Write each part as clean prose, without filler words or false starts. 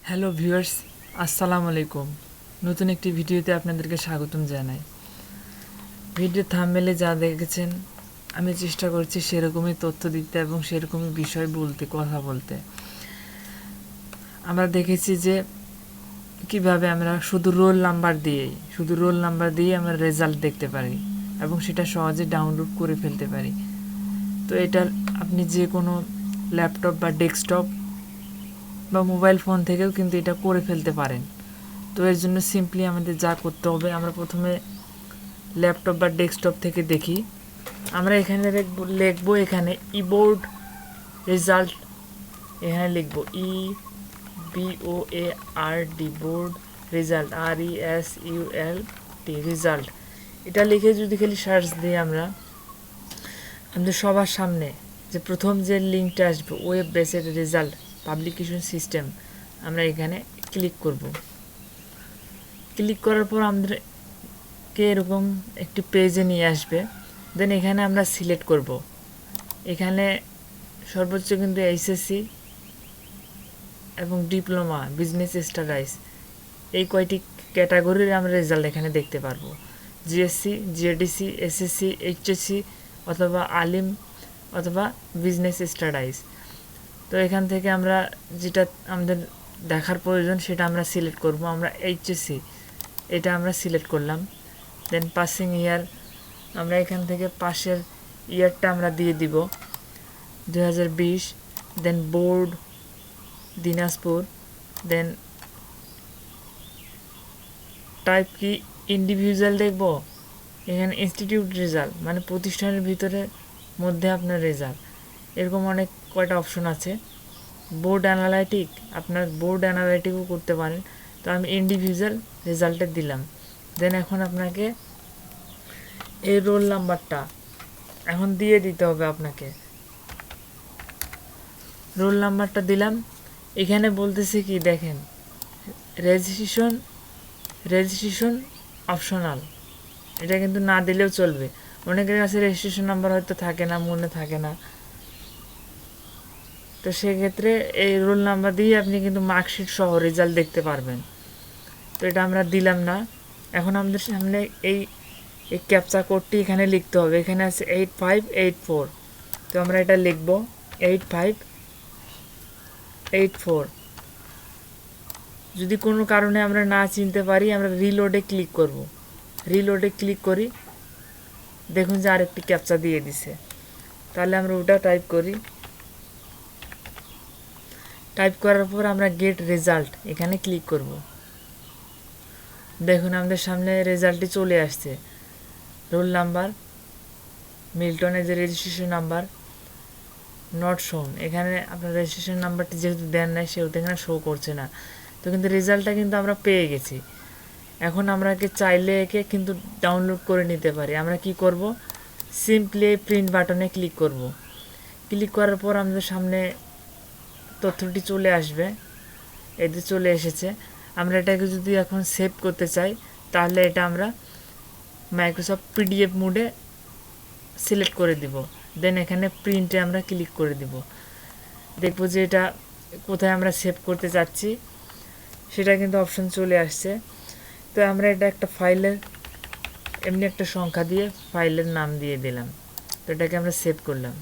Hello viewers, আসসালামু আলাইকুম। নতুন একটি ভিডিওতে আপনাদেরকে স্বাগতম জানাই। ভিডিও থাম্বনেলে যা দেখেছেন আমি চেষ্টা করছি সেরকমই তথ্য দিতে এবং সেরকমই বিষয় বলতে, কথা বলতে। আমরা দেখেছি যে কিভাবে আমরা শুধু রোল নাম্বার দিয়েই আমরা রেজাল্ট দেখতে পারি এবং সেটা সহজে ডাউনলোড করে ফেলতে পারি। তো এটা আপনি যে কোনো ল্যাপটপ বা ডেস্কটপ বা মোবাইল ফোন থেকেও কিন্তু এটা করে ফেলতে পারেন। তো এর জন্য সিম্পলি আমাদের যা করতে হবে, আমরা প্রথমে ল্যাপটপ বা ডেস্কটপ থেকে দেখি। আমরা এখানে লিখবো এখানে ইবোর্ড রেজাল্ট, এখানে লিখবো BOARD board result, RESULT result. এটা লিখে যদি খালি সার্চ দিই আমরা আমাদের সবার সামনে যে প্রথম যে লিঙ্কটা আসবে web based result publication system, আমরা এখানে ক্লিক করব। ক্লিক করার পর আমাদেরকে এরকম একটি পেজে নিয়ে আসবে। দেন এখানে আমরা সিলেক্ট করব। এখানে সর্বোচ্চ কিন্তু এইচএসসি এবং ডিপ্লোমা, বিজনেস স্টাডিজ, এই কয়টি ক্যাটাগরির আমরা রেজাল্ট এখানে দেখতে পারবো। জিএসসি, জিএডিসি, এসএসসি, এইচএসসি অথবা আলিম অথবা বিজনেস স্টাডিজ। তো এখান থেকে আমরা যেটা আমাদের দেখার প্রয়োজন সেটা আমরা সিলেক্ট করব। আমরা এইচএসসি এটা আমরা সিলেক্ট করলাম। দেন পাসিং ইয়ার, আমরা এখান থেকে পাশের ইয়ারটা আমরা দিয়ে দিব 2020। দেন বোর্ড দিনাজপুর। দেন টাইপ কি ইন্ডিভিজুয়াল দেখব। এখানে ইনস্টিটিউট রেজাল্ট মানে প্রতিষ্ঠানের ভিতরে মধ্যে আপনার রেজাল্ট, এরকম অনেক কয়টা অপশন আছে। বোর্ড অ্যানালাইটিক, আপনার বোর্ড অ্যানালাইটিকও করতে পারেন। তো আমি ইন্ডিভিজুয়াল রেজাল্টে দিলাম। দেন এখন আপনাকে এই রোল নাম্বারটা এখন দিয়ে দিতে হবে আপনাকে। রোল নাম্বারটা দিলাম। এখানে বলতেছে কি দেখেন, রেজিস্ট্রেশন অপশনাল, এটা কিন্তু না দিলেও চলবে। অনেকের কাছে রেজিস্ট্রেশন নাম্বার হয়তো থাকে না, মনে থাকে না। তো সেক্ষেত্রে এই রোল নাম্বার দিয়ে আপনি কিন্তু মার্কশিট সহ রেজাল্ট দেখতে পারবেন। তো এটা আমরা দিলাম না। এখন আমাদের সামনে এই ক্যাপচা কোডটি এখানে লিখতে হবে। এখানে আছে 8584। তো আমরা এটা লিখব 8584। যদি কোনো কারণে আমরা না চিনতে পারি আমরা রিলোডে ক্লিক করব। রিলোডে ক্লিক করি, দেখুন যে আরেকটি ক্যাপচা দিয়ে দিছে। তাহলে আমরা ওটা টাইপ করি। টাইপ করার পর আমরা গেট রেজাল্ট এখানে ক্লিক করব। দেখুন আমাদের সামনে রেজাল্টটি চলে আসছে। রোল নাম্বার, মিল্টনের যে রেজিস্ট্রেশন নাম্বার নট শোন, এখানে আপনার রেজিস্ট্রেশন নাম্বারটি যেহেতু দেন নাই সেহেতু এখানে শো করছে না। তো কিন্তু রেজাল্টটা কিন্তু আমরা পেয়ে গেছি। এখন আমরা চাইলে একে কিন্তু ডাউনলোড করে নিতে পারি। আমরা কি করব, সিম্পলি প্রিন্ট বাটনে ক্লিক করব। ক্লিক করার পর আমাদের সামনে তথ্যটি চলে আসবে। এতে চলে এসেছে। আমরা এটাকে যদি এখন সেভ করতে চাই তাহলে এটা আমরা মাইক্রোসফট পিডিএফ মোডে সিলেক্ট করে দিব। দেন এখানে প্রিন্টে আমরা ক্লিক করে দিব। দেখবো যে এটা কোথায় আমরা সেভ করতে চাচ্ছি সেটা কিন্তু অপশন চলে আসছে। তো আমরা এটা একটা ফাইলের এমনি একটা সংখ্যা দিয়ে ফাইলের নাম দিয়ে দিলাম। তো এটাকে আমরা সেভ করলাম।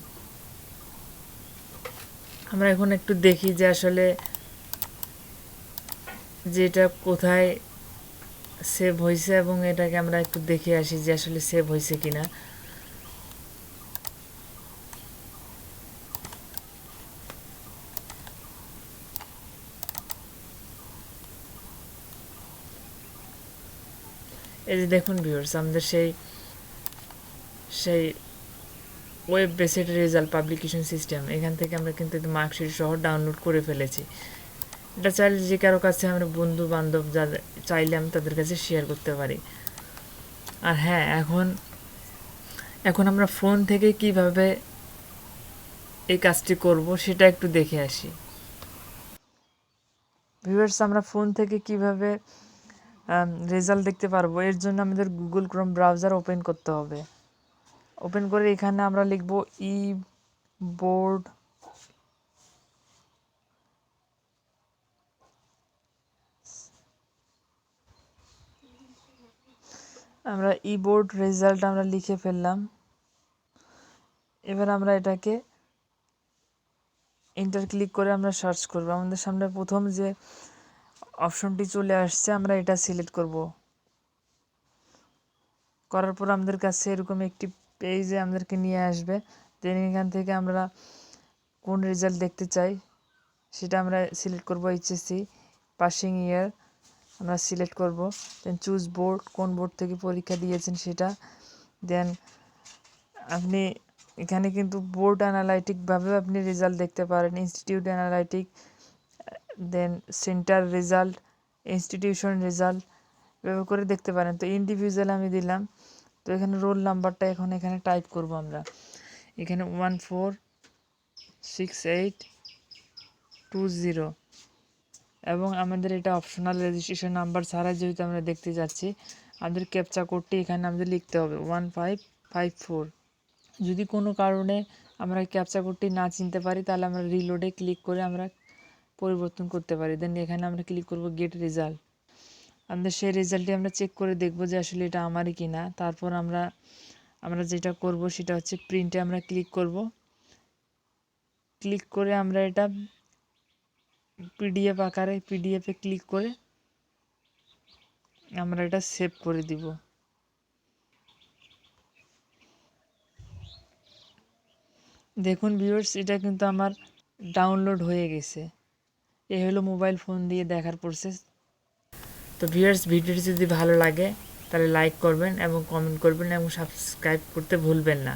আমরা এখন একটু দেখি যে আসলে যে এটা কোথায় সেভ হয়েছে এবং এটাকে আমরা একটু দেখে আসি যে আসলে সেভ হয়েছে কিনা। এই যে দেখুন ভিউয়ার্স, আমাদের সেই web based result publication system, এখান থেকে আমরা কিন্তু মার্কশিট সহ ডাউনলোড করে ফেলেছি। এটা চাইলে যে কারো কাছে আমরা বন্ধু বান্ধব যাদের চাইলে আমি তাদের কাছে শেয়ার করতে পারি। আর হ্যাঁ, এখন আমরা ফোন থেকে কিভাবে এই কাজটি করব সেটা একটু দেখে আসি। ভিউয়ার্স, আমরা ফোন থেকে কিভাবে রেজাল্ট দেখতে পারবো এর জন্য আমাদের গুগল ক্রোম ব্রাউজার ওপেন করতে হবে। ওপেন করে এখানে আমরা লিখব বোর্ড আমরা বোর্ড রেজাল্ট আমরা লিখে ফেললাম। এবার আমরা এটাকে এন্টার ক্লিক করে আমরা সার্চ করব। আমাদের সামনে প্রথম যে অপশনটি চলে আসছে আমরা এটা সিলেক্ট করব। করার পর আমাদের কাছে এরকম একটি পেজে আমাদেরকে নিয়ে আসবে। দেন এখান থেকে আমরা কোন রেজাল্ট দেখতে চাই সেটা আমরা সিলেক্ট করব। এইচএসসি পাসিং ইয়ার আমরা সিলেক্ট করব। দেন চুজ বোর্ড, কোন বোর্ড থেকে পরীক্ষা দিয়েছেন সেটা। দেন আপনি এখানে কিন্তু বোর্ড অ্যানালাইটিকভাবেও আপনি রেজাল্ট দেখতে পারেন, ইনস্টিটিউট অ্যানালাইটিক, দেন সেন্টার রেজাল্ট, ইনস্টিটিউশন রেজাল্ট, এভাবে করে দেখতে পারেন। তো ইন্ডিভিজুয়াল আমি দিলাম। তো এখানে রোল নাম্বারটা এখন এখানে টাইপ করব আমরা। এখানে 146820 এবং আমাদের এটা অপশনাল রেজিস্ট্রেশন নাম্বার ছাড়া যেহেতু আমরা দেখতে যাচ্ছি, আমাদের ক্যাপচা কোডটি এখানে আমাদের লিখতে হবে 1554। যদি কোনো কারণে আমরা ক্যাপচা কোডটি না চিনতে পারি তাহলে আমরা রিলোডে ক্লিক করে আমরা পরিবর্তন করতে পারি। দেন এখানে আমরা ক্লিক করব গেট রেজাল্ট। আমাদের সেই রেজাল্টটি আমরা চেক করে দেখব যে আসলে এটা আমারই কি না। তারপর আমরা যেটা করব সেটা হচ্ছে প্রিন্টে আমরা ক্লিক করব। ক্লিক করে আমরা এটা পিডিএফ আকারে পিডিএফে ক্লিক করে আমরা এটা সেভ করে দিব। দেখুন ভিউয়ার্স, এটা কিন্তু আমার ডাউনলোড হয়ে গেছে। এই হলো মোবাইল ফোন দিয়ে দেখার প্রসেস। তো ভিউয়ার্স, ভিডিওটি যদি ভালো লাগে তাহলে লাইক করবেন এবং কমেন্ট করবেন এবং সাবস্ক্রাইব করতে ভুলবেন না।